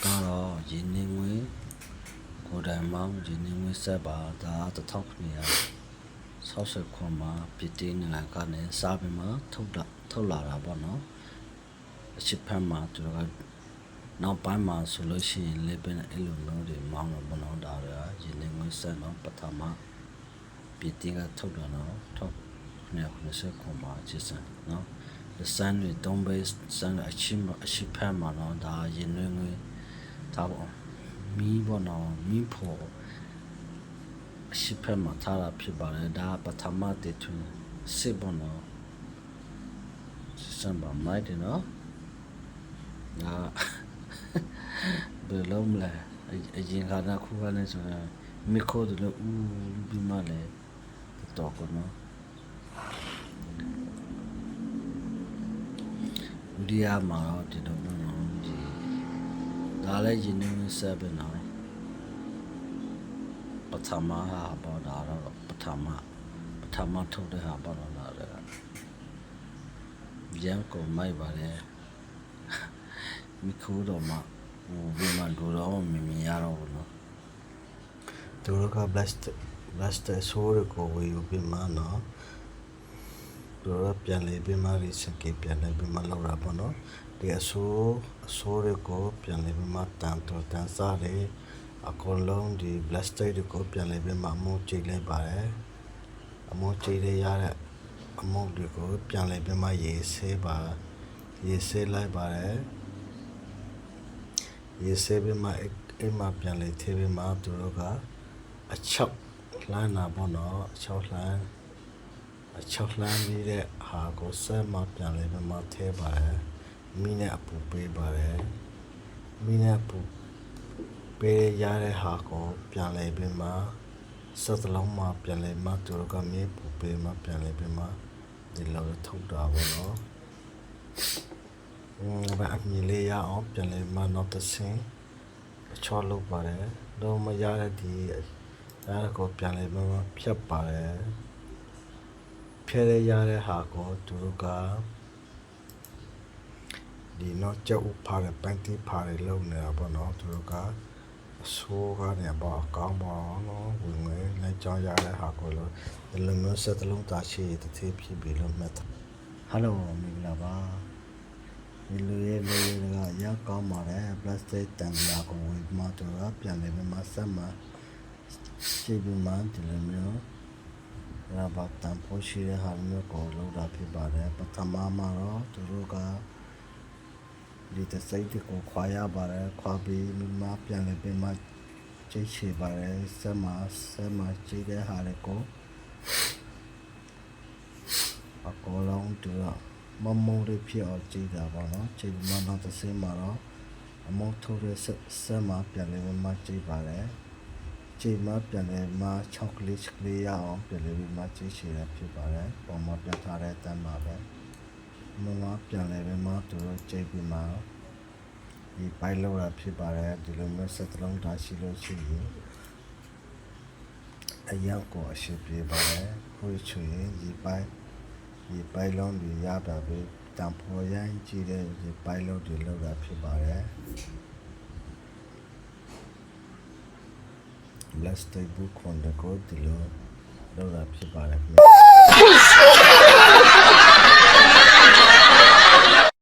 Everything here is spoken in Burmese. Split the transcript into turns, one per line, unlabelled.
ကတော့ရင်းနှီးငွေကိုယ်တိုင်မောင်းရင်းနှီးငွေဆက်ပါဒါ1960ခွန်မှာပြည်တည်နိုင်ငံကနေစားပြီးမှထုတ်လာတာပေါ့နော်အရှိဖက်မှာသူတို့ကနောက်ပိုင်းမှာဆိုလို့ရှိရင်လေပင်အဲ့လိုမျိုးတွေမောင်းလို့ပေါ့နော်ဒါရင်းနှီးငွေဆက်တော့ပထမပြည်တည်ကထုတ်လာတော့1960ခွန်မှာကျစံနော်The sun with don't base sun a chip hammer on the yin tabo me bono me po ship hammer tara pibare da patamate to sibono samba might no na belum la a yin kana kuane so me ko de u bimale to ko noဒီအမှာတော့ဒီတော့နော်ဒီဒါလည်းရင်းနှီးမှုဆက်ပဲနော်ပထမဟာပေါ့ဒါတော့ပထမထုတ်တဲ့ဟာပေါ့နော်ဒါလည်းရန်ကုန်မိုက်ပါလေမိခိုးတော့မှဟိုဘယ်မှာတော့မမြင်ရတော့ဘူးနော်သူတို့က blast ဆိုးကိုဝေယူပြီးမှနော်တော့ပြန်လေပြီးမှရီစကေပြန်လေပြီးမှလောက်တာပေါ့နော်ဒီအဆိုးတွေကိုပြန်လေပြီးမှတန်စားတယ်အကုန်လုံးဒီ blaster တွေကိုပြန်လေပြီးမှအမိုးကြိတ်လိုက်ပါတယ်အမိုးကြိတ်ရတဲ့အမိုးတွေကိုပြန်လေပြီးမှရေဆေးလိုက်ပါတယ်ရေဆေးပြီးမှအိမ်မှာပြန်လေသေးပြီးမှသူတို့ကအချောက်လှမ်းတာပေါ့နော်အချောက်လှမ်းပြီးတဲ့ဟာကိုဆက်မှပြန်လဲမှထဲပါတယ်မိနဲ့အပူပေးပါတယ်မိနဲ့အပူပေးရတဲ့ဟာကိုပြန်လဲပြီးမှစက်တလုံးမှပြန်လဲမှသူတို့ကမြေပူပေးမှပြန်လဲပြီးမှဒီလိုထုတ်တာပေါ့နော်ဘာအမြင်လေးရအောင်ပြန်လဲမှတော့တစ်ဆင်းအချောလုပ်ပါတယ်တော့မရတဲ့ဒီအဲ့ဒါကိုပြန်လဲမှဖြတ်ပါတယ်ဖဲရတဲ့ဟာကိုသူတို့ကဒီတော့ကြောက်ဖားတဲ့ပန်းတီးဖားတွေလုံနေတာပေါ့နော်သူတို့ကအဆိုးကနေပေါ့ကောင်းပါနော်ဝင်ငယ်လိုက်ကြောင်းရတဲ့ဟာကိုလို့ဒီလိုမျိုးစက်တလုံးတာရှိတဲ့သေးဖြစ်ပြီးလို့မှတ်ဟယ်လိုမင်္ဂလာပါဒီလိုရဲ့ကရောက်ကောင်းပါတယ်ပလတ်စတစ်တန်ပြာကိုဝင်မှတော့ပြန်လေမှဆက်မှရှိပြီးမှဒီလိုမျိုးရပါတန်ဖိုးရှိတဲ့ဟာမျိုးကိုလောက်တာဖြစ်ပါတယ်ပထမမှာတော့သူတို့ကဒီတစိတ်ကိုခွာရပါတယ်ခွာပြီးမှပြန်လေပြီးမှကျိတ်ချပါတယ်ဆက်မှကျိတ်တဲ့ဟာလေးကိုအကောလုံးတူမမုံလေးဖြစ်အောင်ကျိတ်တာပေါ့နော်ကျိတ်မှတော့တစ်စင်းမှာတော့အမောထိုးတဲ့ဆက်မှပြန်လေမှကျိတ်ပါတယ်ချိန်မှပြန်လဲမှချောက်ကလေးရအောင်ပြန်လဲပြီးမှကြည့်ချင်ရဖြစ်ပါတယ်ပုံမှန်ပြထားတဲ့အတန်းပါပဲမမပြန်လဲပြီးမှသူတို့ကြိတ်ပြီးမှဒီပိုင်လောက်တာဖြစ်ပါတယ်ဒီလိုမျိုးစက်တလုံးထားရှိလို့ရှိရင်အရောက်ကိုအရှိပြေးပါတယ်ခွေးချွေဒီပိုင်လုံးတွေရတာပဲတံပေါ်ရိုင်းကြည့်တဲ့ဒီပိုင်လုံးတွေလောက်တာဖြစ်ပါတယ်Let's take book on the code below. Don't have to buy it.